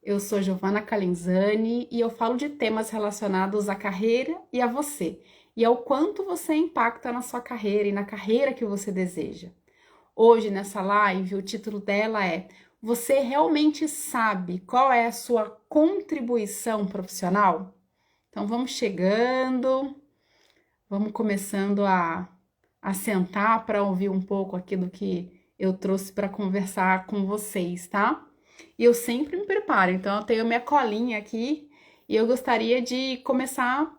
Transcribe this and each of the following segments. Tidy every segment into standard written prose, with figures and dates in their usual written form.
Eu sou Giovanna Calenzani e eu falo de temas relacionados à carreira e a você, e ao quanto você impacta na sua carreira e na carreira que você deseja. Hoje, nessa live, o título dela é: Você realmente sabe qual é a sua contribuição profissional? Então, vamos chegando, vamos começando a sentar para ouvir um pouco aquilo que eu trouxe para conversar com vocês, tá? E eu sempre me preparo, então eu tenho minha colinha aqui e eu gostaria de começar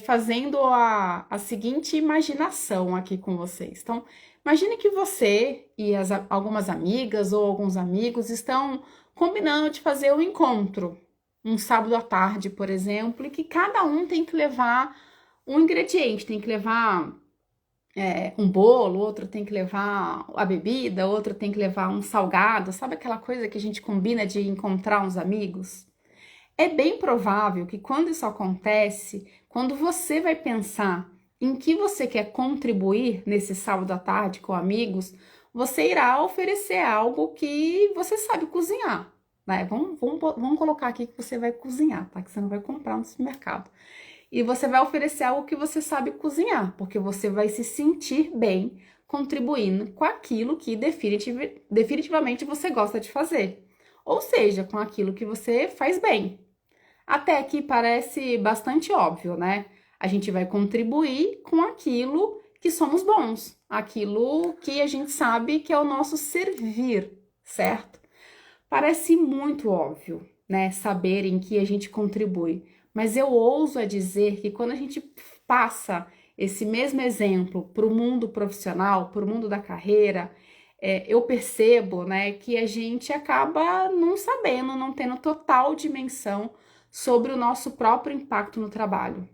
fazendo a seguinte imaginação aqui com vocês. Então, imagine que você e algumas amigas ou alguns amigos estão combinando de fazer um encontro, um sábado à tarde, por exemplo, e que cada um tem que levar um ingrediente, tem que levar um bolo, outro tem que levar a bebida, outro tem que levar um salgado, sabe aquela coisa que a gente combina de encontrar uns amigos? É bem provável que quando isso acontece, quando você vai pensar em que você quer contribuir nesse sábado à tarde com amigos, você irá oferecer algo que você sabe cozinhar, né? Vamos colocar aqui que você vai cozinhar, tá? Que você não vai comprar no supermercado. E você vai oferecer algo que você sabe cozinhar, porque você vai se sentir bem contribuindo com aquilo que definitivamente você gosta de fazer. Ou seja, com aquilo que você faz bem. Até aqui parece bastante óbvio, né? A gente vai contribuir com aquilo que somos bons, aquilo que a gente sabe que é o nosso servir, certo? Parece muito óbvio, né, saber em que a gente contribui, mas eu ouso a dizer que quando a gente passa esse mesmo exemplo para o mundo profissional, para o mundo da carreira, eu percebo, né, que a gente acaba não sabendo, não tendo total dimensão sobre o nosso próprio impacto no trabalho.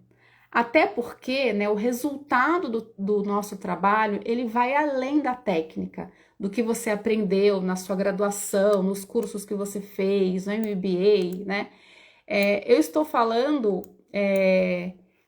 Até porque, né, o resultado do nosso trabalho, ele vai além da técnica, do que você aprendeu na sua graduação, nos cursos que você fez, no MBA, né? Eu estou falando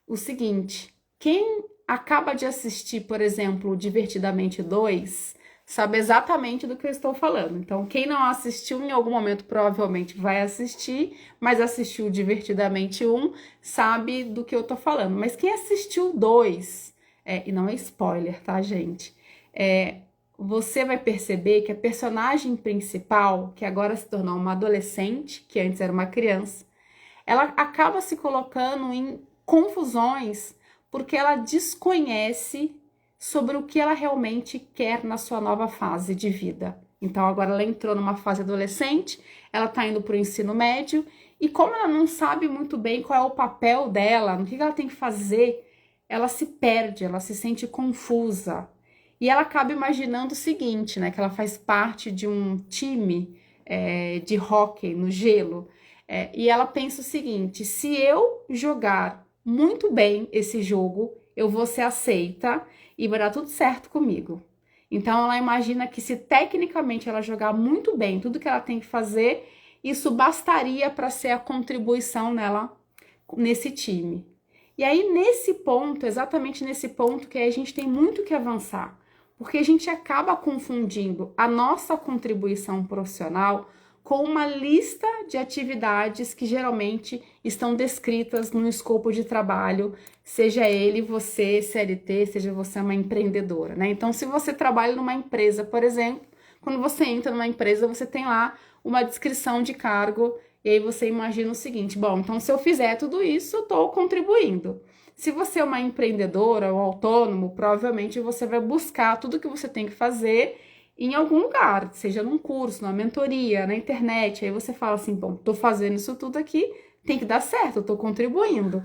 o seguinte: quem acaba de assistir, por exemplo, Divertidamente 2, sabe exatamente do que eu estou falando. Então, quem não assistiu em algum momento provavelmente vai assistir, mas assistiu Divertidamente 1 sabe do que eu estou falando. Mas quem assistiu 2, e não é spoiler, tá, gente? Você vai perceber que a personagem principal, que agora se tornou uma adolescente, que antes era uma criança, ela acaba se colocando em confusões porque ela desconhece sobre o que ela realmente quer na sua nova fase de vida. Então agora ela entrou numa fase adolescente, ela está indo para o ensino médio e como ela não sabe muito bem qual é o papel dela, no que ela tem que fazer, ela se perde, ela se sente confusa. E ela acaba imaginando o seguinte, né, que ela faz parte de um time de hóquei no gelo. E ela pensa o seguinte: se eu jogar muito bem esse jogo, eu vou ser aceita e vai dar tudo certo comigo. Então ela imagina que se tecnicamente ela jogar muito bem tudo que ela tem que fazer, isso bastaria para ser a contribuição nela nesse time. E aí nesse ponto, exatamente nesse ponto que a gente tem muito que avançar, porque a gente acaba confundindo a nossa contribuição profissional com uma lista de atividades que geralmente estão descritas no escopo de trabalho, seja ele você CLT, seja você uma empreendedora, né? Então, se você trabalha numa empresa, por exemplo, quando você entra numa empresa, você tem lá uma descrição de cargo, e aí você imagina o seguinte: bom, então se eu fizer tudo isso, eu estou contribuindo. Se você é uma empreendedora ou autônomo, provavelmente você vai buscar tudo que você tem que fazer em algum lugar, seja num curso, numa mentoria, na internet. Aí você fala assim: bom, tô fazendo isso tudo aqui, tem que dar certo, eu tô contribuindo,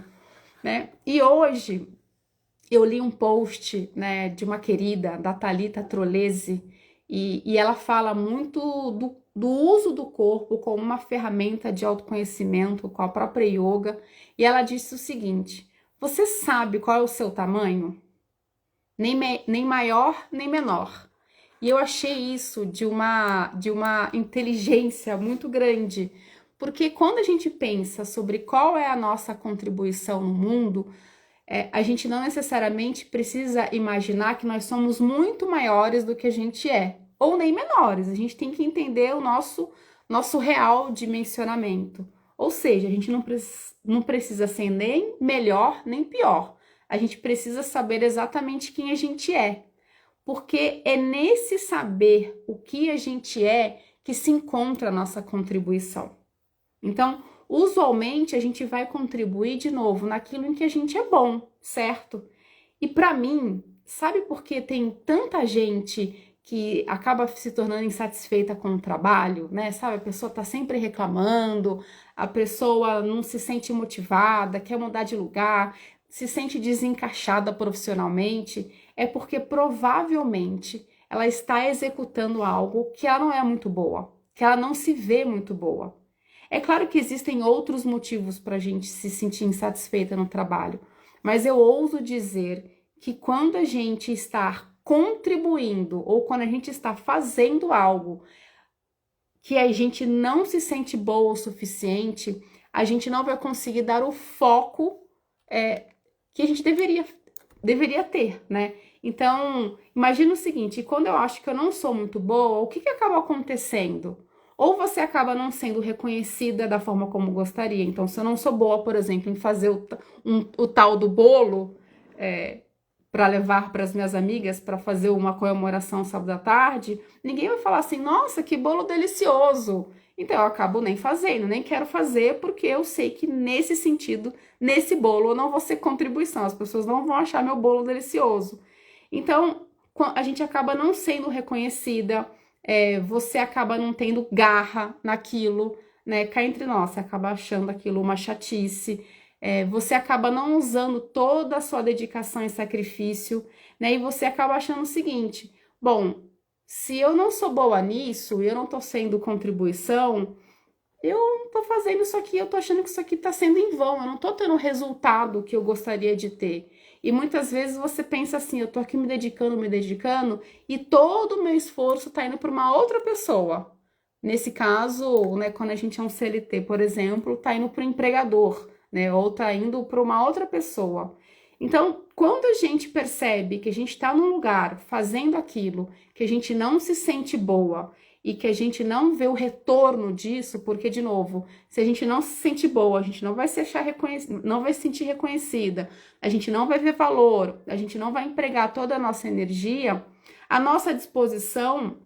né? E hoje eu li um post, né, de uma querida, da Thalita Trolese, e ela fala muito do uso do corpo como uma ferramenta de autoconhecimento, com a própria yoga, e ela disse o seguinte: você sabe qual é o seu tamanho? Nem maior, nem menor. E eu achei isso de uma inteligência muito grande, porque quando a gente pensa sobre qual é a nossa contribuição no mundo, a gente não necessariamente precisa imaginar que nós somos muito maiores do que a gente é, ou nem menores. A gente tem que entender nosso real dimensionamento. Ou seja, a gente não precisa ser nem melhor nem pior. A gente precisa saber exatamente quem a gente é. Porque é nesse saber o que a gente é que se encontra a nossa contribuição. Então, usualmente, a gente vai contribuir de novo naquilo em que a gente é bom, certo? E para mim, sabe por que tem tanta gente que acaba se tornando insatisfeita com o trabalho, né? Sabe, a pessoa tá sempre reclamando, a pessoa não se sente motivada, quer mudar de lugar, se sente desencaixada profissionalmente, é porque provavelmente ela está executando algo que ela não é muito boa, que ela não se vê muito boa. É claro que existem outros motivos para a gente se sentir insatisfeita no trabalho, mas eu ouso dizer que quando a gente está contribuindo ou quando a gente está fazendo algo que a gente não se sente boa o suficiente, a gente não vai conseguir dar o foco que a gente deveria ter, né? Então, imagina o seguinte, quando eu acho que eu não sou muito boa, o que acaba acontecendo? Ou você acaba não sendo reconhecida da forma como gostaria. Então, se eu não sou boa, por exemplo, em fazer o tal do bolo para levar para as minhas amigas para fazer uma comemoração sábado à tarde, ninguém vai falar assim, nossa, que bolo delicioso. Então, eu acabo nem fazendo, nem quero fazer, porque eu sei que nesse sentido, nesse bolo, eu não vou ser contribuição. As pessoas não vão achar meu bolo delicioso. Então, a gente acaba não sendo reconhecida, você acaba não tendo garra naquilo, né? Cá entre nós, você acaba achando aquilo uma chatice, você acaba não usando toda a sua dedicação e sacrifício, né? E você acaba achando o seguinte, bom, se eu não sou boa nisso, eu não tô sendo contribuição, eu não tô fazendo isso aqui, eu tô achando que isso aqui tá sendo em vão, eu não tô tendo o resultado que eu gostaria de ter. E muitas vezes você pensa assim, eu tô aqui me dedicando, e todo o meu esforço tá indo para uma outra pessoa. Nesse caso, né, quando a gente é um CLT, por exemplo, tá indo para o empregador, né, ou tá indo para uma outra pessoa. Então, quando a gente percebe que a gente está num lugar fazendo aquilo, que a gente não se sente boa e que a gente não vê o retorno disso, porque, de novo, se a gente não se sente boa, a gente não vai se achar reconhecida, não vai se sentir reconhecida, a gente não vai ver valor, a gente não vai empregar toda a nossa energia, a nossa disposição,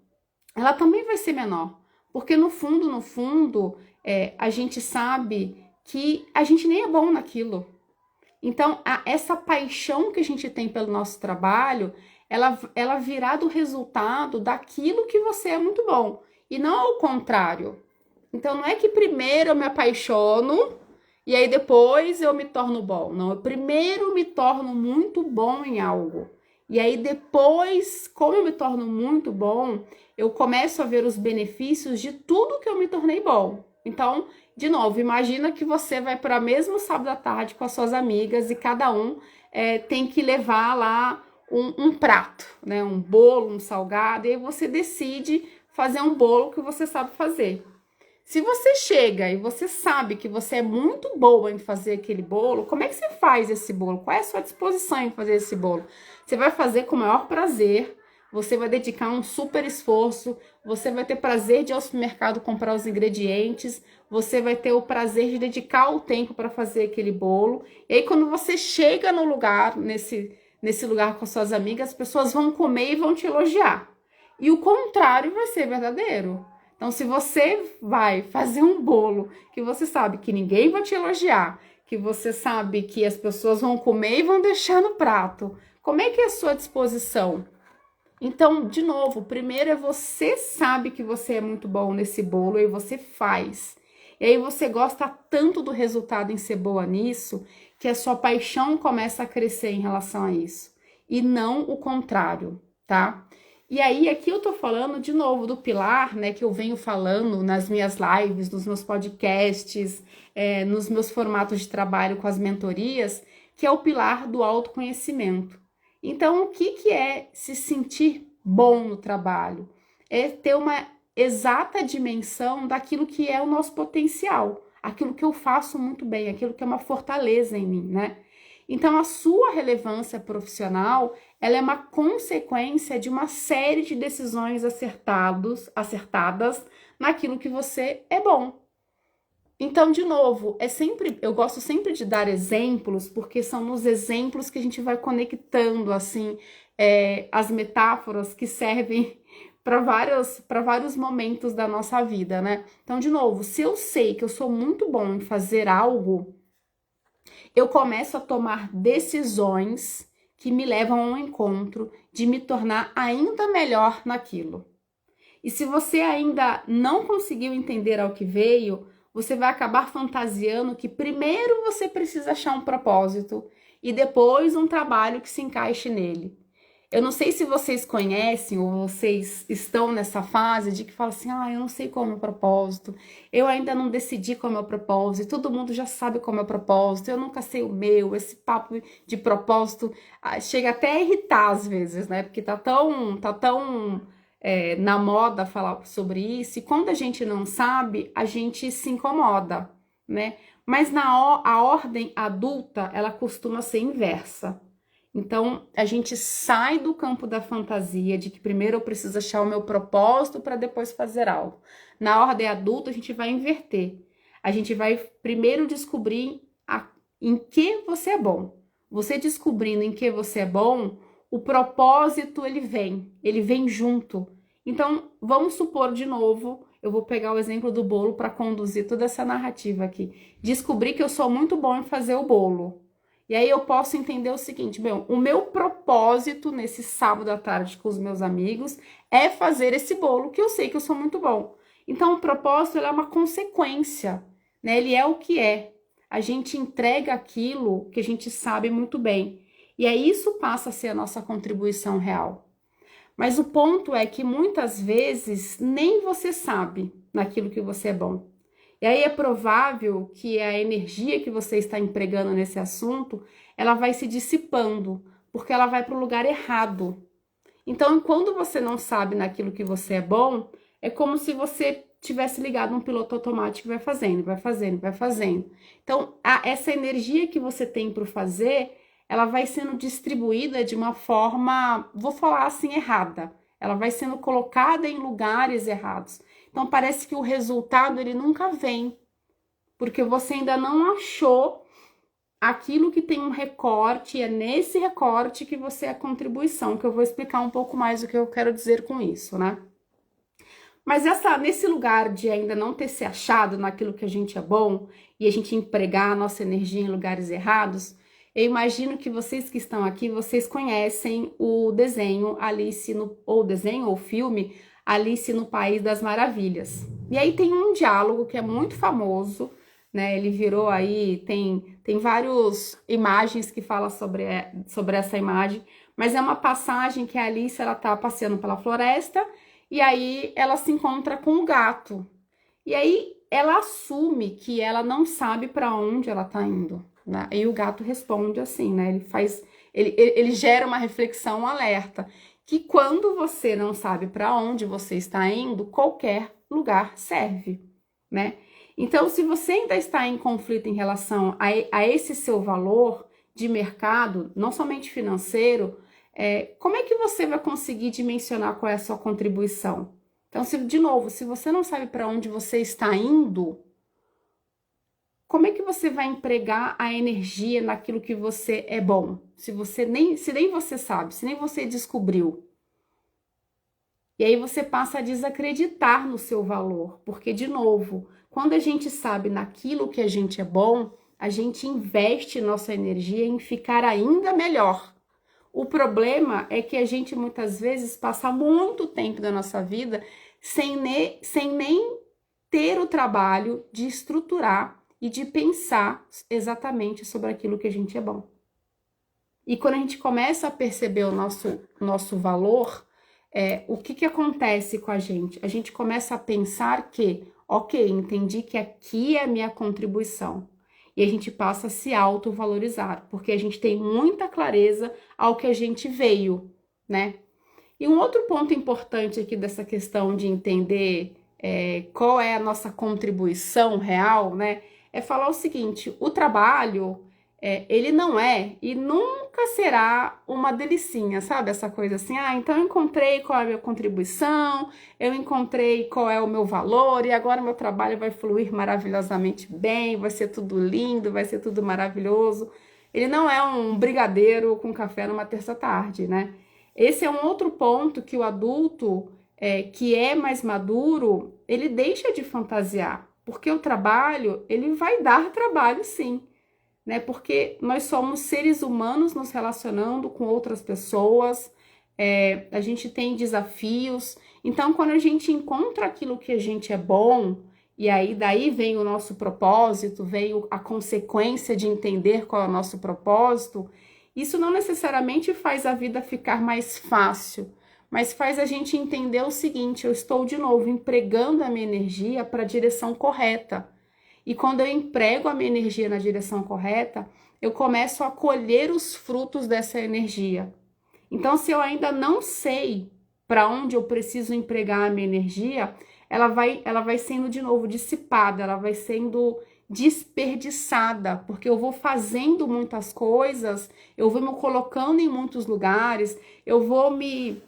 ela também vai ser menor. Porque no fundo, a gente sabe que a gente nem é bom naquilo. Então, essa paixão que a gente tem pelo nosso trabalho, ela virá do resultado daquilo que você é muito bom. E não ao contrário. Então, não é que primeiro eu me apaixono e aí depois eu me torno bom. Não, eu primeiro me torno muito bom em algo. E aí depois, como eu me torno muito bom, eu começo a ver os benefícios de tudo que eu me tornei bom. Então, de novo, imagina que você vai para o mesmo sábado à tarde com as suas amigas e cada um tem que levar lá um prato, né? Um bolo, um salgado, e aí você decide fazer um bolo que você sabe fazer. Se você chega e você sabe que você é muito boa em fazer aquele bolo, como é que você faz esse bolo? Qual é a sua disposição em fazer esse bolo? Você vai fazer com o maior prazer, você vai dedicar um super esforço, você vai ter prazer de ir ao supermercado comprar os ingredientes, você vai ter o prazer de dedicar o tempo para fazer aquele bolo. E aí, quando você chega no lugar, nesse lugar com suas amigas, as pessoas vão comer e vão te elogiar. E o contrário vai ser verdadeiro. Então, se você vai fazer um bolo que você sabe que ninguém vai te elogiar, que você sabe que as pessoas vão comer e vão deixar no prato, como é que é a sua disposição? Então, de novo, primeiro é você sabe que você é muito bom nesse bolo e você faz. E aí você gosta tanto do resultado em ser boa nisso, que a sua paixão começa a crescer em relação a isso. E não o contrário, tá? E aí, aqui eu tô falando de novo do pilar, né, que eu venho falando nas minhas lives, nos meus podcasts, nos meus formatos de trabalho com as mentorias, que é o pilar do autoconhecimento. Então, o que é se sentir bom no trabalho? É ter uma exata dimensão daquilo que é o nosso potencial, aquilo que eu faço muito bem, aquilo que é uma fortaleza em mim, né? Então, a sua relevância profissional, ela é uma consequência de uma série de decisões acertadas naquilo que você é bom. Então, de novo, eu gosto sempre de dar exemplos, porque são nos exemplos que a gente vai conectando, assim, as metáforas que servem para vários momentos da nossa vida, né? Então, de novo, se eu sei que eu sou muito bom em fazer algo, eu começo a tomar decisões que me levam ao encontro de me tornar ainda melhor naquilo. E se você ainda não conseguiu entender ao que veio, você vai acabar fantasiando que primeiro você precisa achar um propósito e depois um trabalho que se encaixe nele. Eu não sei se vocês conhecem ou vocês estão nessa fase de que fala assim, eu não sei qual é o meu propósito, eu ainda não decidi qual é o meu propósito, todo mundo já sabe qual é o meu propósito, eu nunca sei o meu, esse papo de propósito chega até a irritar às vezes, né? Porque tá tão na moda falar sobre isso, e quando a gente não sabe, a gente se incomoda, né? Mas a ordem adulta, ela costuma ser inversa. Então, a gente sai do campo da fantasia de que primeiro eu preciso achar o meu propósito para depois fazer algo. Na ordem adulta, a gente vai inverter. A gente vai primeiro descobrir em que você é bom. Você descobrindo em que você é bom, o propósito ele vem junto. Então, vamos supor de novo, eu vou pegar o exemplo do bolo para conduzir toda essa narrativa aqui. Descobri que eu sou muito bom em fazer o bolo. E aí eu posso entender o seguinte, o meu propósito nesse sábado à tarde com os meus amigos é fazer esse bolo que eu sei que eu sou muito bom. Então o propósito é uma consequência, né? Ele é o que é. A gente entrega aquilo que a gente sabe muito bem. E aí isso passa a ser a nossa contribuição real. Mas o ponto é que muitas vezes nem você sabe naquilo que você é bom. E aí é provável que a energia que você está empregando nesse assunto, ela vai se dissipando, porque ela vai para o lugar errado. Então, quando você não sabe naquilo que você é bom, é como se você tivesse ligado um piloto automático e vai fazendo, vai fazendo, vai fazendo. Então, essa energia que você tem para fazer, ela vai sendo distribuída de uma forma, vou falar assim, errada. Ela vai sendo colocada em lugares errados. Então, parece que o resultado, ele nunca vem, porque você ainda não achou aquilo que tem um recorte, e é nesse recorte que você é a contribuição, que eu vou explicar um pouco mais o que eu quero dizer com isso, né? Mas nesse lugar de ainda não ter se achado naquilo que a gente é bom, e a gente empregar a nossa energia em lugares errados, eu imagino que vocês que estão aqui, vocês conhecem o desenho ou filme Alice no País das Maravilhas. E aí tem um diálogo que é muito famoso, né? Ele virou aí, tem várias imagens que falam sobre essa imagem, mas é uma passagem que a Alice, ela tá passeando pela floresta, e aí ela se encontra com o gato. E aí ela assume que ela não sabe para onde ela tá indo, né? E o gato responde assim, né? Ele gera uma reflexão, um alerta, que quando você não sabe para onde você está indo, qualquer lugar serve, né? Então, se você ainda está em conflito em relação a esse seu valor de mercado, não somente financeiro, como é que você vai conseguir dimensionar qual é a sua contribuição? Então, de novo, se você não sabe para onde você está indo, como é que você vai empregar a energia naquilo que você é bom? Se nem você sabe, se nem você descobriu. E aí você passa a desacreditar no seu valor, porque, de novo, quando a gente sabe naquilo que a gente é bom, a gente investe nossa energia em ficar ainda melhor. O problema é que a gente muitas vezes passa muito tempo da nossa vida sem nem ter o trabalho de estruturar e de pensar exatamente sobre aquilo que a gente é bom. E quando a gente começa a perceber o nosso valor, o que acontece com a gente? A gente começa a pensar que, ok, entendi que aqui é a minha contribuição. E a gente passa a se autovalorizar, porque a gente tem muita clareza ao que a gente veio, né? E um outro ponto importante aqui dessa questão de entender qual é a nossa contribuição real, né? É falar o seguinte, o trabalho, ele não é e nunca será uma delicinha, sabe? Essa coisa assim, então eu encontrei qual é a minha contribuição, eu encontrei qual é o meu valor e agora meu trabalho vai fluir maravilhosamente bem, vai ser tudo lindo, vai ser tudo maravilhoso. Ele não é um brigadeiro com café numa terça-tarde, né? Esse é um outro ponto que o adulto que é mais maduro, ele deixa de fantasiar, porque o trabalho, ele vai dar trabalho sim, né? Porque nós somos seres humanos nos relacionando com outras pessoas, a gente tem desafios. Então, quando a gente encontra aquilo que a gente é bom, e aí daí vem o nosso propósito, vem a consequência de entender qual é o nosso propósito, isso não necessariamente faz a vida ficar mais fácil, mas faz a gente entender o seguinte: eu estou de novo empregando a minha energia para a direção correta. E quando eu emprego a minha energia na direção correta, eu começo a colher os frutos dessa energia. Então, se eu ainda não sei para onde eu preciso empregar a minha energia, ela vai sendo de novo dissipada, ela vai sendo desperdiçada, porque eu vou fazendo muitas coisas, eu vou me colocando em muitos lugares, eu vou me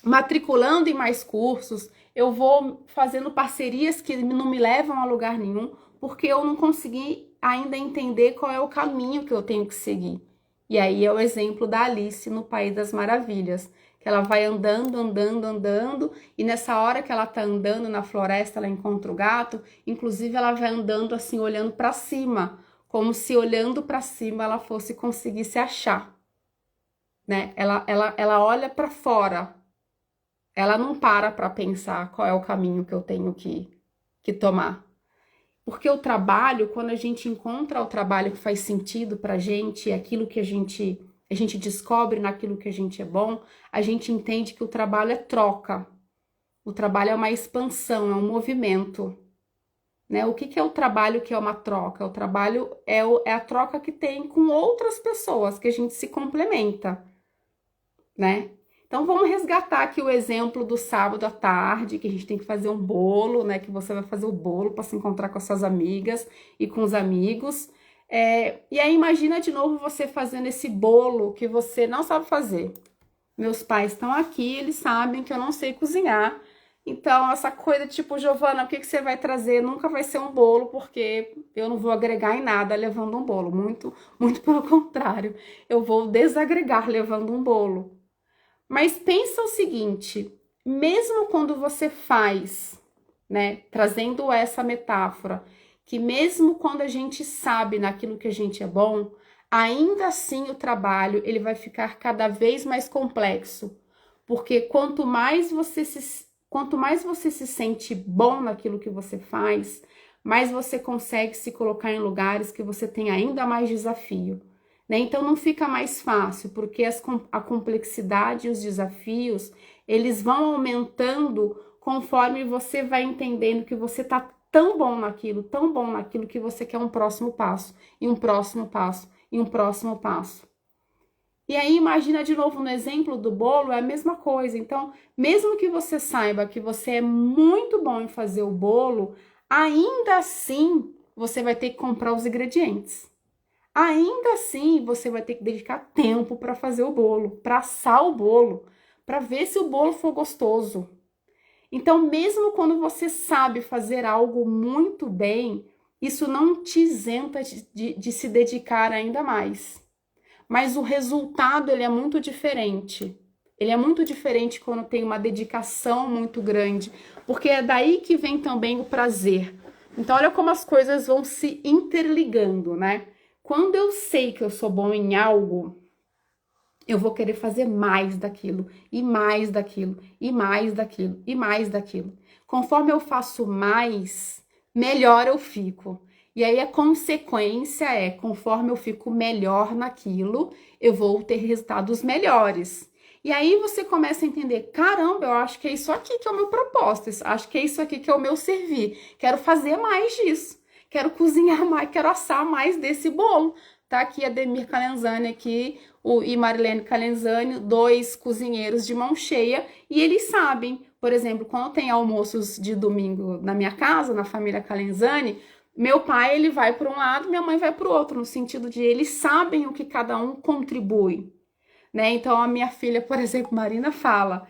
matriculando em mais cursos, eu vou fazendo parcerias que não me levam a lugar nenhum, porque eu não consegui ainda entender qual é o caminho que eu tenho que seguir. E aí é o exemplo da Alice no País das Maravilhas, que ela vai andando, andando, andando, e nessa hora que ela tá andando na floresta, ela encontra o gato, inclusive ela vai andando assim, olhando para cima, como se olhando para cima ela fosse conseguir se achar, né? Ela olha para fora, ela não para pensar qual é o caminho que eu tenho que tomar. Porque o trabalho, quando a gente encontra o trabalho que faz sentido pra gente, aquilo que a gente descobre naquilo que a gente é bom, a gente entende que o trabalho é troca. O trabalho é uma expansão, é um movimento. Né? O que é o trabalho que é uma troca? O trabalho é a troca que tem com outras pessoas, que a gente se complementa, né? Então vamos resgatar aqui o exemplo do sábado à tarde, que a gente tem que fazer um bolo, né? Que você vai fazer o bolo para se encontrar com as suas amigas e com os amigos. E aí imagina de novo você fazendo esse bolo que você não sabe fazer. Meus pais estão aqui, eles sabem que eu não sei cozinhar. Então, essa coisa tipo, Giovana, o que você vai trazer? Nunca vai ser um bolo, porque eu não vou agregar em nada levando um bolo. Muito, muito pelo contrário. Eu vou desagregar levando um bolo. Mas pensa o seguinte, mesmo quando você faz, né, trazendo essa metáfora, que mesmo quando a gente sabe naquilo que a gente é bom, ainda assim o trabalho ele vai ficar cada vez mais complexo, porque quanto mais você se sente bom naquilo que você faz, mais você consegue se colocar em lugares que você tem ainda mais desafio. Né? Então não fica mais fácil, porque a complexidade e os desafios, eles vão aumentando conforme você vai entendendo que você está tão bom naquilo que você quer um próximo passo, e um próximo passo, e um próximo passo. E aí imagina de novo no exemplo do bolo, é a mesma coisa. Então, mesmo que você saiba que você é muito bom em fazer o bolo, ainda assim você vai ter que comprar os ingredientes. Ainda assim, você vai ter que dedicar tempo para fazer o bolo, para assar o bolo, para ver se o bolo for gostoso. Então, mesmo quando você sabe fazer algo muito bem, isso não te isenta de se dedicar ainda mais. Mas o resultado, ele é muito diferente. Ele é muito diferente quando tem uma dedicação muito grande, porque é daí que vem também o prazer. Então, olha como as coisas vão se interligando, né? Quando eu sei que eu sou bom em algo, eu vou querer fazer mais daquilo, e mais daquilo, e mais daquilo, e mais daquilo. Conforme eu faço mais, melhor eu fico. E aí a consequência é, conforme eu fico melhor naquilo, eu vou ter resultados melhores. E aí você começa a entender, caramba, eu acho que é isso aqui que é o meu propósito, acho que é isso aqui que é o meu servir. Quero fazer mais disso. Quero cozinhar mais, quero assar mais desse bolo. Tá aqui a Ademir Calenzani aqui, e Marilene Calenzani, 2 cozinheiros de mão cheia, e eles sabem, por exemplo, quando tem almoços de domingo na minha casa, na família Calenzani, Meu pai, ele vai para um lado, minha mãe vai para o outro, no sentido de eles sabem o que cada um contribui, né? Então a minha filha, por exemplo, Marina fala: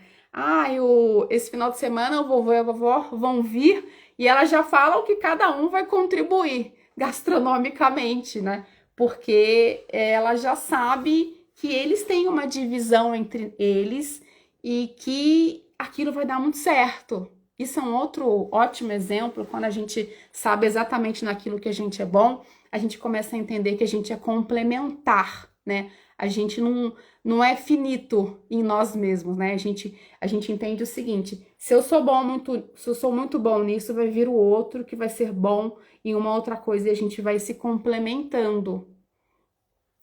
esse final de semana o vovô e a vovó vão vir e ela já fala o que cada um vai contribuir gastronomicamente, né? Porque ela já sabe que eles têm uma divisão entre eles e que aquilo vai dar muito certo. Isso é um outro ótimo exemplo. Quando a gente sabe exatamente naquilo que a gente é bom, a gente começa a entender que a gente é complementar, né? A gente não é finito em nós mesmos, né? A gente entende o seguinte: se eu sou muito bom nisso, vai vir o outro que vai ser bom em uma outra coisa e a gente vai se complementando.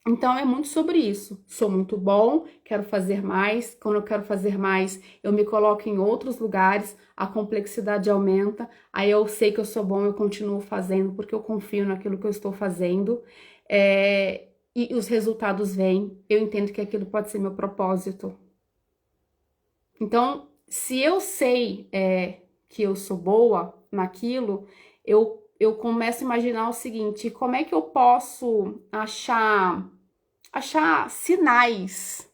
Então é muito sobre isso. Sou muito bom, quero fazer mais. Quando eu quero fazer mais, eu me coloco em outros lugares, a complexidade aumenta. Aí eu sei que eu sou bom, eu continuo fazendo porque eu confio naquilo que eu estou fazendo. E os resultados vêm. Eu entendo que aquilo pode ser meu propósito. Então, se eu sei que eu sou boa naquilo, eu começo a imaginar o seguinte: como é que eu posso achar sinais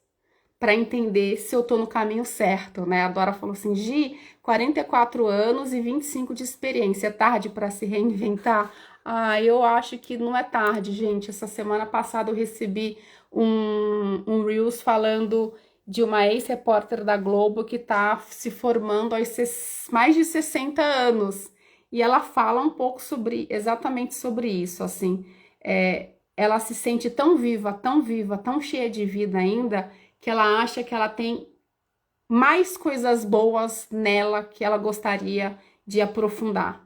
para entender se eu tô no caminho certo, né? A Dora falou assim: Gi, 44 anos e 25 de experiência, é tarde para se reinventar? Eu acho que não é tarde, gente. Essa semana passada eu recebi um Reels falando de uma ex-repórter da Globo que tá se formando aos mais de 60 anos. E ela fala um pouco exatamente sobre isso, assim. Ela se sente tão viva, tão cheia de vida ainda, que ela acha que ela tem mais coisas boas nela que ela gostaria de aprofundar,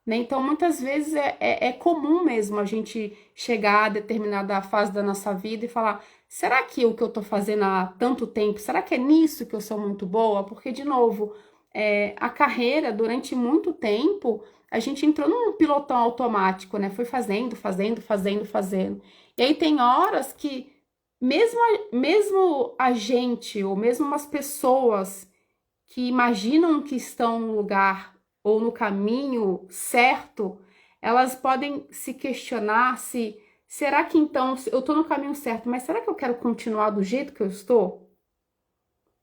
né? Então, muitas vezes é comum mesmo a gente chegar a determinada fase da nossa vida e falar: será que o que eu tô fazendo há tanto tempo, será que é nisso que eu sou muito boa? Porque, de novo, a carreira, durante muito tempo, a gente entrou num pilotão automático, né? Foi fazendo. E aí tem horas que, mesmo a gente, ou mesmo as pessoas que imaginam que estão no lugar ou no caminho certo, elas podem se questionar se será que então eu estou no caminho certo, mas será que eu quero continuar do jeito que eu estou?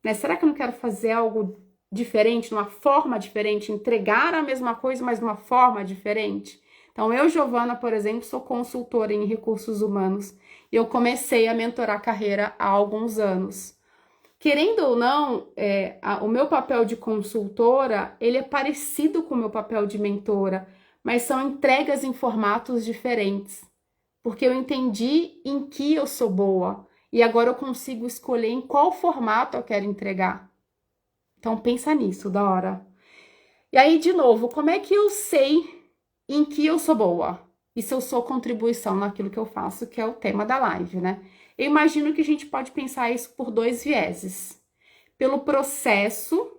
Né? Será que eu não quero fazer algo diferente, de uma forma diferente, entregar a mesma coisa, mas de uma forma diferente? Então, eu, Giovana, por exemplo, sou consultora em recursos humanos e eu comecei a mentorar a carreira há alguns anos. Querendo ou não, o meu papel de consultora, ele é parecido com o meu papel de mentora, mas são entregas em formatos diferentes, porque eu entendi em que eu sou boa e agora eu consigo escolher em qual formato eu quero entregar. Então pensa nisso, Dora. E aí, de novo, como é que eu sei em que eu sou boa? E se eu sou contribuição naquilo que eu faço, que é o tema da live, né? Eu imagino que a gente pode pensar isso por dois vieses. Pelo processo,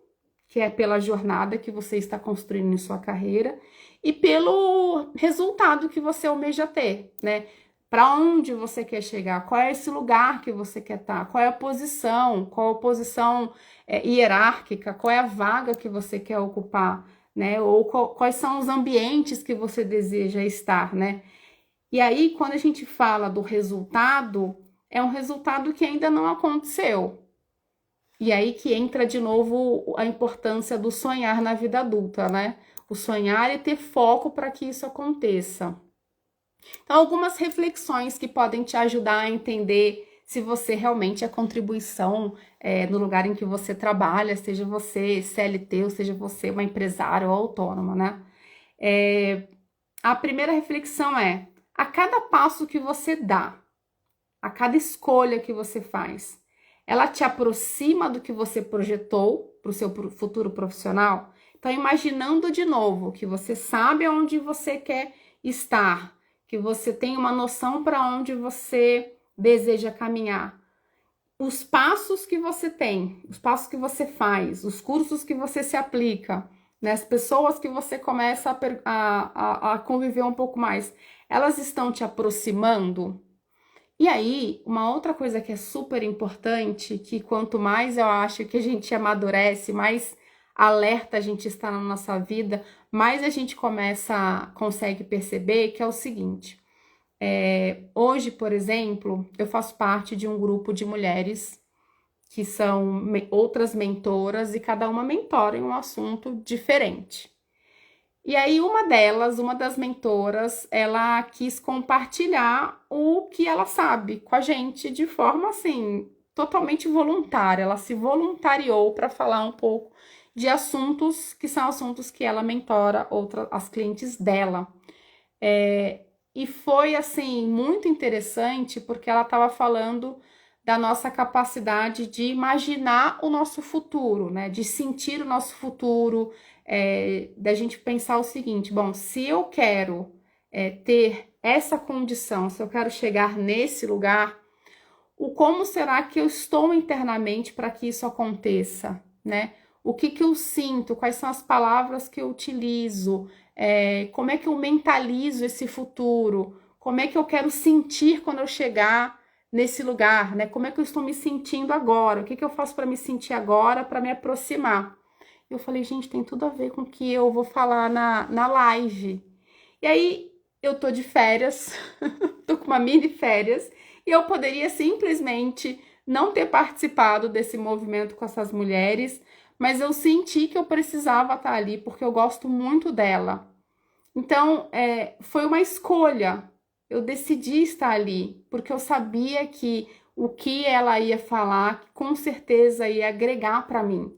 que é pela jornada que você está construindo em sua carreira, e pelo resultado que você almeja ter, né? Para onde você quer chegar? Qual é esse lugar que você quer estar? Qual é a posição? Qual a posição hierárquica? Qual é a vaga que você quer ocupar, né? Ou quais são os ambientes que você deseja estar, né? E aí, quando a gente fala do resultado, é um resultado que ainda não aconteceu. E aí que entra de novo a importância do sonhar na vida adulta, né? O sonhar e ter foco para que isso aconteça. Então, algumas reflexões que podem te ajudar a entender se você realmente é contribuição no lugar em que você trabalha, seja você CLT, ou seja você uma empresária ou autônoma, né? A primeira reflexão é: a cada passo que você dá, a cada escolha que você faz, ela te aproxima do que você projetou para o seu futuro profissional? Então, imaginando de novo que você sabe aonde você quer estar, que você tem uma noção para onde você deseja caminhar. Os passos que você tem, os passos que você faz, os cursos que você se aplica, né, as pessoas que você começa a conviver um pouco mais, elas estão te aproximando? E aí, uma outra coisa que é super importante, que quanto mais eu acho que a gente amadurece, mais alerta a gente está na nossa vida, mais a gente consegue perceber que é o seguinte. Hoje, por exemplo, eu faço parte de um grupo de mulheres que são outras mentoras e cada uma mentora em um assunto diferente. E aí uma das mentoras, ela quis compartilhar o que ela sabe com a gente de forma assim, totalmente voluntária. Ela se voluntariou para falar um pouco de assuntos que são assuntos que ela mentora as clientes dela. E foi assim muito interessante porque ela estava falando da nossa capacidade de imaginar o nosso futuro, né? De sentir o nosso futuro, da gente pensar o seguinte: bom, se eu quero ter essa condição, se eu quero chegar nesse lugar, o como será que eu estou internamente para que isso aconteça, né? O que eu sinto, quais são as palavras que eu utilizo, como é que eu mentalizo esse futuro, como é que eu quero sentir quando eu chegar nesse lugar, né? Como é que eu estou me sentindo agora, o que eu faço para me sentir agora, para me aproximar. Eu falei, gente, tem tudo a ver com o que eu vou falar na live. E aí, eu tô de férias, tô com uma mini férias, e eu poderia simplesmente não ter participado desse movimento com essas mulheres, mas eu senti que eu precisava estar ali, porque eu gosto muito dela. Então, foi uma escolha. Eu decidi estar ali, porque eu sabia que o que ela ia falar, com certeza ia agregar para mim.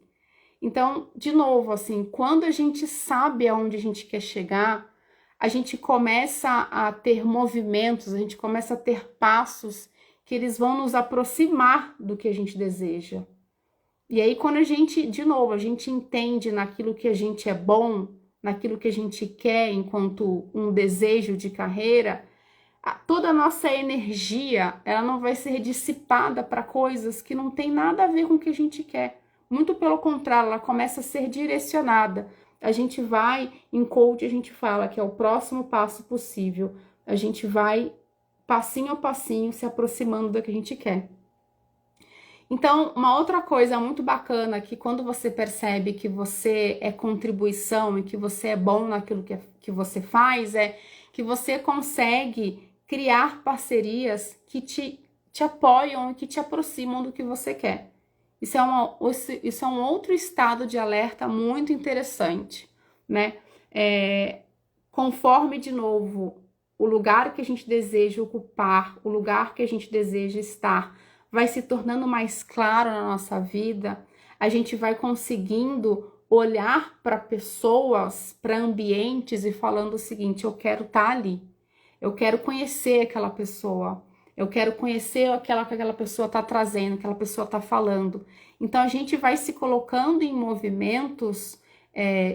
Então, de novo, assim, quando a gente sabe aonde a gente quer chegar, a gente começa a ter movimentos, a gente começa a ter passos que eles vão nos aproximar do que a gente deseja. E aí, quando a gente, de novo, a gente entende naquilo que a gente é bom, naquilo que a gente quer enquanto um desejo de carreira, toda a nossa energia, ela não vai ser dissipada para coisas que não tem nada a ver com o que a gente quer. Muito pelo contrário, ela começa a ser direcionada. A gente vai, em coach, a gente fala que é o próximo passo possível. A gente vai, passinho a passinho, se aproximando do que a gente quer. Então, uma outra coisa muito bacana que quando você percebe que você é contribuição e que você é bom naquilo que você faz, é que você consegue criar parcerias que te apoiam e que te aproximam do que você quer. Isso é um outro estado de alerta muito interessante, né? Conforme, de novo, o lugar que a gente deseja ocupar, o lugar que a gente deseja estar, vai se tornando mais claro na nossa vida, a gente vai conseguindo olhar para pessoas, para ambientes e falando o seguinte: eu quero estar ali, eu quero conhecer aquela pessoa, eu quero conhecer aquela que aquela pessoa está trazendo, aquela pessoa está falando. Então a gente vai se colocando em movimentos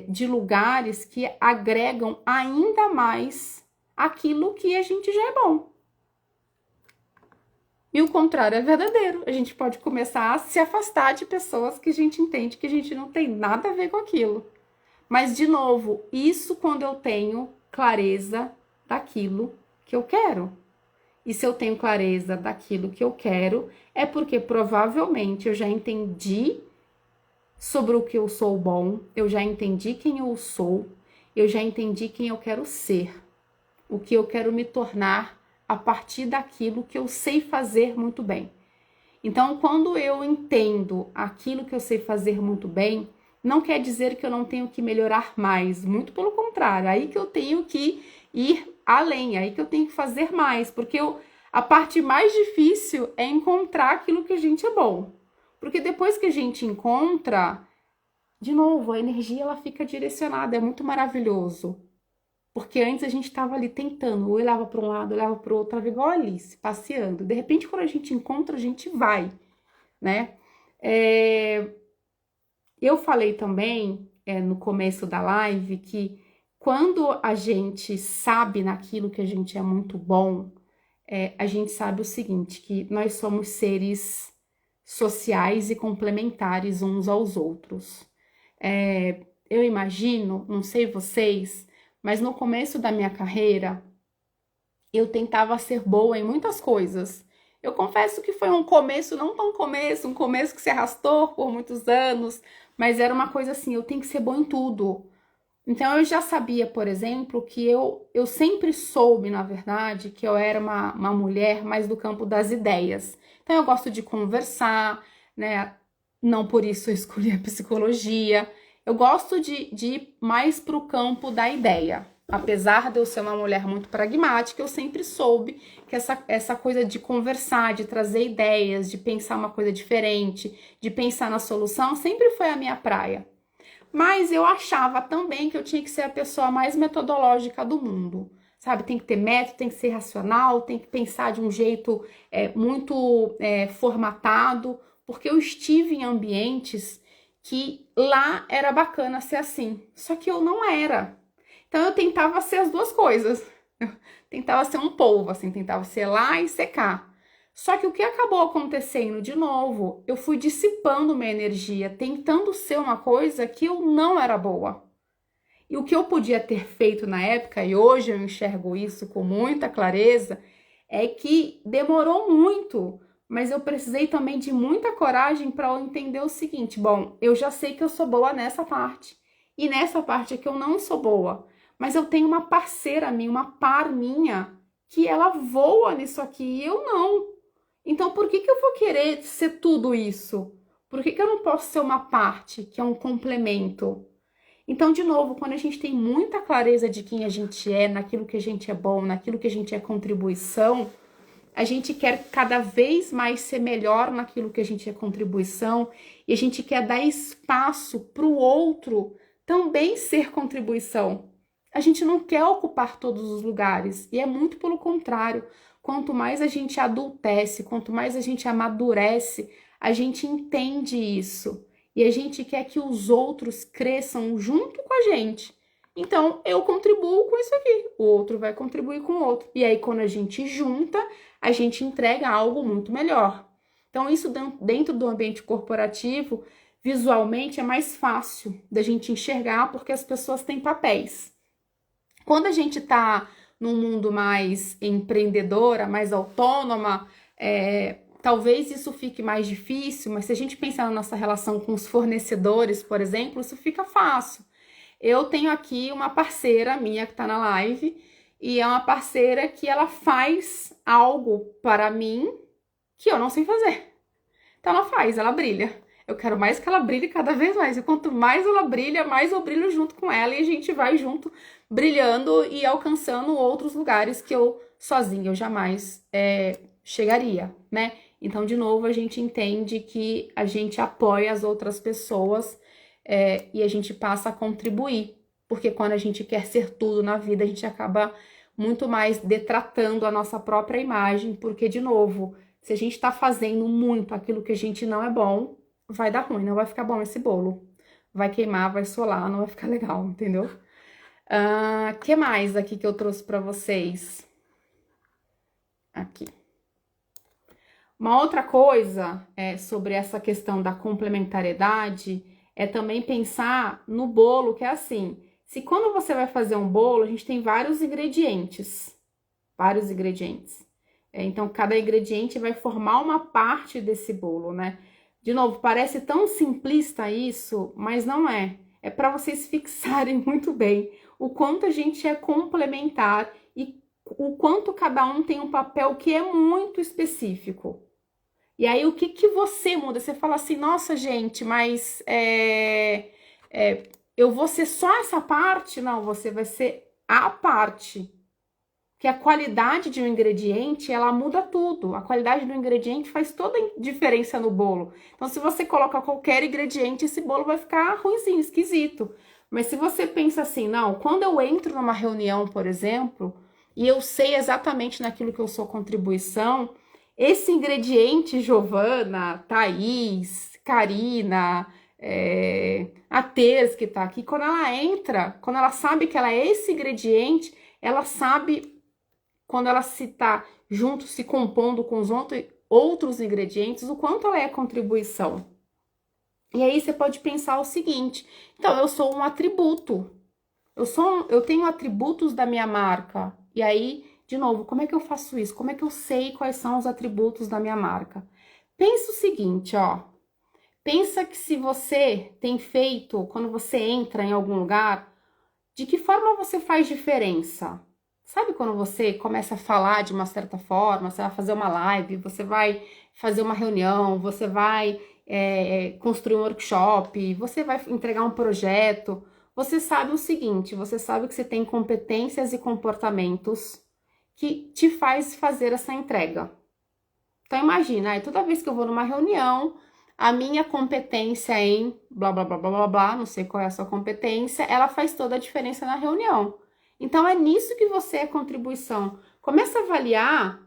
de lugares que agregam ainda mais aquilo que a gente já é bom. E o contrário é verdadeiro. A gente pode começar a se afastar de pessoas que a gente entende que a gente não tem nada a ver com aquilo. Mas, de novo, isso quando eu tenho clareza daquilo que eu quero. E se eu tenho clareza daquilo que eu quero, é porque provavelmente eu já entendi sobre o que eu sou bom, eu já entendi quem eu sou, eu já entendi quem eu quero ser, o que eu quero me tornar a partir daquilo que eu sei fazer muito bem. Então, quando eu entendo aquilo que eu sei fazer muito bem, não quer dizer que eu não tenho que melhorar mais, muito pelo contrário, aí que eu tenho que ir além, aí que eu tenho que fazer mais, porque a parte mais difícil é encontrar aquilo que a gente é bom. Porque depois que a gente encontra, de novo, a energia ela fica direcionada, é muito maravilhoso. Porque antes a gente estava ali tentando, ou olhava para um lado, olhava para o outro, estava igual a Alice, passeando. De repente, quando a gente encontra, a gente vai, né? Eu falei também no começo da live que quando a gente sabe naquilo que a gente é muito bom, a gente sabe o seguinte, que nós somos seres sociais e complementares uns aos outros. Eu imagino, não sei vocês, mas no começo da minha carreira, eu tentava ser boa em muitas coisas. Eu confesso que foi um começo, não tão começo, um começo que se arrastou por muitos anos, mas era uma coisa assim, eu tenho que ser bom em tudo. Então eu já sabia, por exemplo, que eu sempre soube, na verdade, que eu era uma mulher mais do campo das ideias. Então eu gosto de conversar, né? Não por isso eu escolhi a psicologia. Eu gosto de ir mais para o campo da ideia. Apesar de eu ser uma mulher muito pragmática, eu sempre soube que essa coisa de conversar, de trazer ideias, de pensar uma coisa diferente, de pensar na solução, sempre foi a minha praia. Mas eu achava também que eu tinha que ser a pessoa mais metodológica do mundo. Sabe, tem que ter método, tem que ser racional, tem que pensar de um jeito muito formatado, porque eu estive em ambientes que lá era bacana ser assim, só que eu não era. Então eu tentava ser as duas coisas. Eu tentava ser um polvo, assim, tentava ser lá e secar. Só que o que acabou acontecendo de novo, eu fui dissipando minha energia, tentando ser uma coisa que eu não era boa. E o que eu podia ter feito na época, e hoje eu enxergo isso com muita clareza, é que demorou muito, mas eu precisei também de muita coragem para eu entender o seguinte: bom, eu já sei que eu sou boa nessa parte, e nessa parte é que eu não sou boa, mas eu tenho uma parceira minha, uma par minha, que ela voa nisso aqui e eu não. Então, por que eu vou querer ser tudo isso? Por que eu não posso ser uma parte, que é um complemento? Então, de novo, quando a gente tem muita clareza de quem a gente é, naquilo que a gente é bom, naquilo que a gente é contribuição, a gente quer cada vez mais ser melhor naquilo que a gente é contribuição e a gente quer dar espaço para o outro também ser contribuição. A gente não quer ocupar todos os lugares e é muito pelo contrário. Quanto mais a gente adultece, quanto mais a gente amadurece, a gente entende isso. E a gente quer que os outros cresçam junto com a gente. Então, eu contribuo com isso aqui, o outro vai contribuir com o outro. E aí, quando a gente junta, a gente entrega algo muito melhor. Então, isso dentro do ambiente corporativo, visualmente é mais fácil da gente enxergar, porque as pessoas têm papéis. Quando a gente está num mundo mais empreendedora, mais autônoma, talvez isso fique mais difícil, mas se a gente pensar na nossa relação com os fornecedores, por exemplo, isso fica fácil. Eu tenho aqui uma parceira minha que está na live, e é uma parceira que ela faz algo para mim que eu não sei fazer. Então ela faz, ela brilha. Eu quero mais que ela brilhe cada vez mais. E quanto mais ela brilha, mais eu brilho junto com ela e a gente vai junto brilhando e alcançando outros lugares que eu sozinha eu jamais chegaria, né? Então, de novo, a gente entende que a gente apoia as outras pessoas e a gente passa a contribuir. Porque quando a gente quer ser tudo na vida, a gente acaba muito mais detratando a nossa própria imagem, porque, de novo, se a gente tá fazendo muito aquilo que a gente não é bom, vai dar ruim, não vai ficar bom esse bolo. Vai queimar, vai solar, não vai ficar legal, entendeu? Que mais aqui que eu trouxe para vocês? Aqui. Uma outra coisa sobre essa questão da complementariedade é também pensar no bolo, que é assim, se quando você vai fazer um bolo, a gente tem vários ingredientes. Então, cada ingrediente vai formar uma parte desse bolo, né? De novo, parece tão simplista isso, mas não é. É para vocês fixarem muito bem o quanto a gente é complementar e o quanto cada um tem um papel que é muito específico. E aí, o que você muda? Você fala assim, nossa, gente, mas eu vou ser só essa parte? Não, você vai ser a parte. Que a qualidade de um ingrediente, ela muda tudo. A qualidade do ingrediente faz toda a diferença no bolo. Então, se você coloca qualquer ingrediente, esse bolo vai ficar ruimzinho, esquisito. Mas se você pensa assim, não, quando eu entro numa reunião, por exemplo, e eu sei exatamente naquilo que eu sou contribuição, esse ingrediente, Giovana, Thaís, Karina, a Ters que tá aqui, quando ela entra, quando ela sabe que ela é esse ingrediente, ela sabe quando ela se tá junto, se compondo com os outros ingredientes, o quanto ela é contribuição. E aí você pode pensar o seguinte, então eu sou um atributo, eu tenho atributos da minha marca, e aí, de novo, como é que eu faço isso? Como é que eu sei quais são os atributos da minha marca? Pensa o seguinte, ó, Pensa que se você tem feito, quando você entra em algum lugar, de que forma você faz diferença? Sabe quando você começa a falar de uma certa forma, você vai fazer uma live, você vai fazer uma reunião, você vai construir um workshop, você vai entregar um projeto, você sabe o seguinte, você sabe que você tem competências e comportamentos que te faz fazer essa entrega. Então imagina, aí toda vez que eu vou numa reunião, a minha competência em blá blá blá blá blá blá, não sei qual é a sua competência, ela faz toda a diferença na reunião. Então é nisso que você é contribuição. Começa a avaliar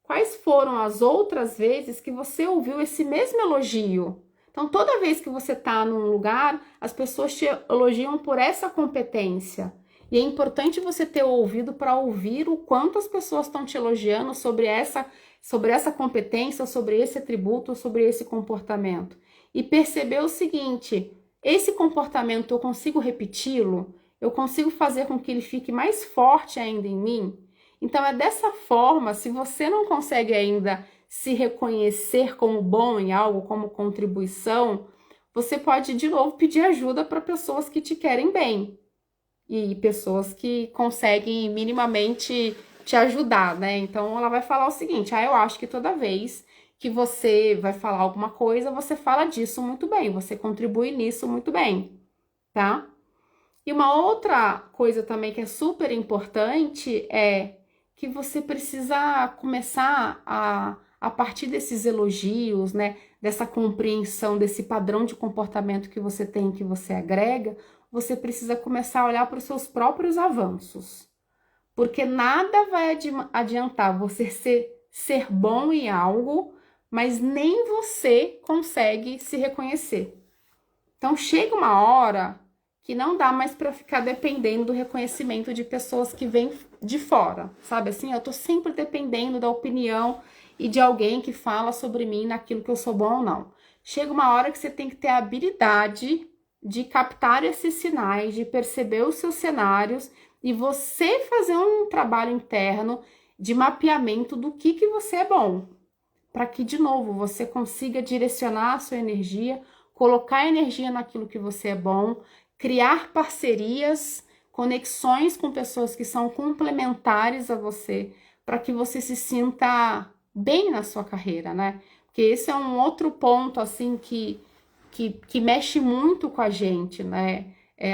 quais foram as outras vezes que você ouviu esse mesmo elogio. Então toda vez que você está num lugar, as pessoas te elogiam por essa competência. E é importante você ter o ouvido para ouvir o quanto as pessoas estão te elogiando sobre essa competência, sobre esse atributo, sobre esse comportamento. E perceber o seguinte, esse comportamento eu consigo repeti-lo? Eu consigo fazer com que ele fique mais forte ainda em mim? Então é dessa forma, se você não consegue ainda se reconhecer como bom em algo, como contribuição, você pode de novo pedir ajuda para pessoas que te querem bem e pessoas que conseguem minimamente te ajudar, né? Então ela vai falar o seguinte: eu acho que toda vez que você vai falar alguma coisa, você fala disso muito bem, você contribui nisso muito bem, tá? E uma outra coisa também que é super importante é que você precisa começar a partir desses elogios, né? Dessa compreensão, desse padrão de comportamento que você tem, que você agrega, você precisa começar a olhar para os seus próprios avanços. Porque nada vai adiantar você ser bom em algo, mas nem você consegue se reconhecer. Então chega uma hora que não dá mais para ficar dependendo do reconhecimento de pessoas que vêm de fora, sabe assim? Eu tô sempre dependendo da opinião e de alguém que fala sobre mim naquilo que eu sou bom ou não. Chega uma hora que você tem que ter a habilidade de captar esses sinais, de perceber os seus cenários e você fazer um trabalho interno de mapeamento do que você é bom, para que, de novo, você consiga direcionar a sua energia, colocar energia naquilo que você é bom, criar parcerias, conexões com pessoas que são complementares a você, para que você se sinta bem na sua carreira, né? Porque esse é um outro ponto, assim, que mexe muito com a gente, né?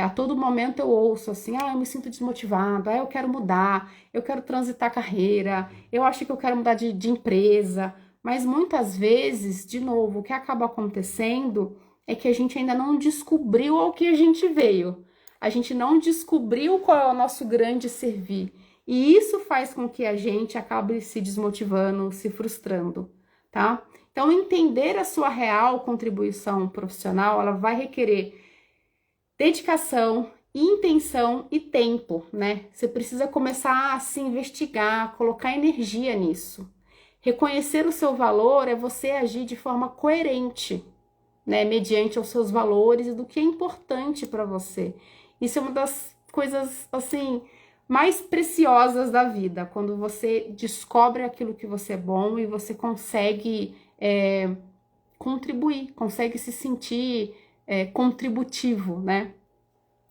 A todo momento eu ouço assim, eu me sinto desmotivada, eu quero mudar, eu quero transitar carreira, eu acho que eu quero mudar de empresa, mas muitas vezes, de novo, o que acaba acontecendo é que a gente ainda não descobriu ao que a gente veio, a gente não descobriu qual é o nosso grande servir, e isso faz com que a gente acabe se desmotivando, se frustrando, tá? Então, entender a sua real contribuição profissional, ela vai requerer dedicação, intenção e tempo, né? Você precisa começar a se investigar, colocar energia nisso. Reconhecer o seu valor é você agir de forma coerente, né? Mediante os seus valores e do que é importante para você. Isso é uma das coisas, assim, mais preciosas da vida, quando você descobre aquilo que você é bom e você consegue contribuir, consegue se sentir contributivo, né?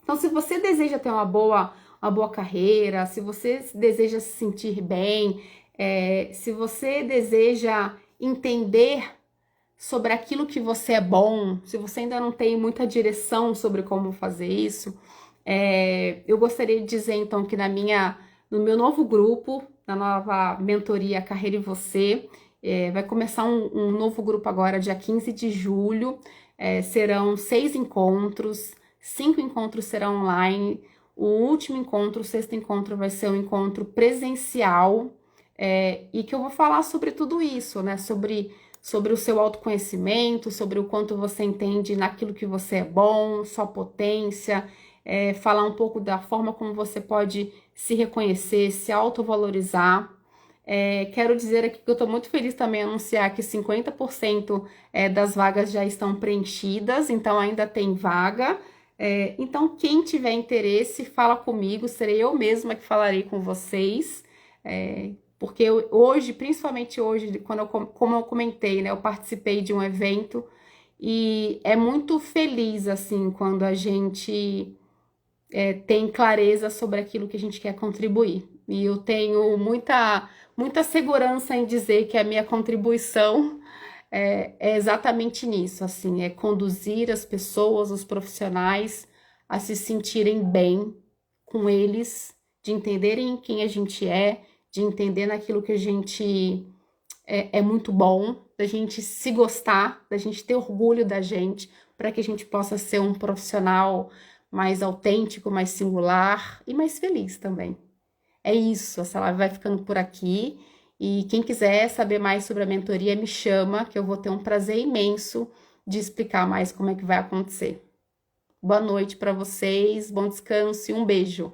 Então, se você deseja ter uma boa carreira, se você deseja se sentir bem, se você deseja entender sobre aquilo que você é bom, se você ainda não tem muita direção sobre como fazer isso, eu gostaria de dizer então que no meu novo grupo, na nova mentoria Carreira e Você, vai começar um novo grupo agora, dia 15 de julho, serão 6 encontros, 5 encontros serão online, o último encontro, o sexto encontro, vai ser um encontro presencial, e que eu vou falar sobre tudo isso, né, sobre o seu autoconhecimento, sobre o quanto você entende naquilo que você é bom, sua potência, falar um pouco da forma como você pode se reconhecer, se autovalorizar. Quero dizer aqui que eu estou muito feliz também em anunciar que 50% das vagas já estão preenchidas, então ainda tem vaga. Então, quem tiver interesse, fala comigo, serei eu mesma que falarei com vocês. Porque hoje, principalmente hoje, como eu comentei, né, eu participei de um evento E é muito feliz, assim, quando a gente tem clareza sobre aquilo que a gente quer contribuir. E eu tenho muita segurança em dizer que a minha contribuição é exatamente nisso, assim, é conduzir as pessoas, os profissionais a se sentirem bem com eles, de entenderem quem a gente de entender naquilo que a gente é muito bom, da gente se gostar, da gente ter orgulho da gente, para que a gente possa ser um profissional mais autêntico, mais singular e mais feliz também. É isso, essa live vai ficando por aqui. E quem quiser saber mais sobre a mentoria, me chama, que eu vou ter um prazer imenso de explicar mais como é que vai acontecer. Boa noite para vocês, bom descanso e um beijo.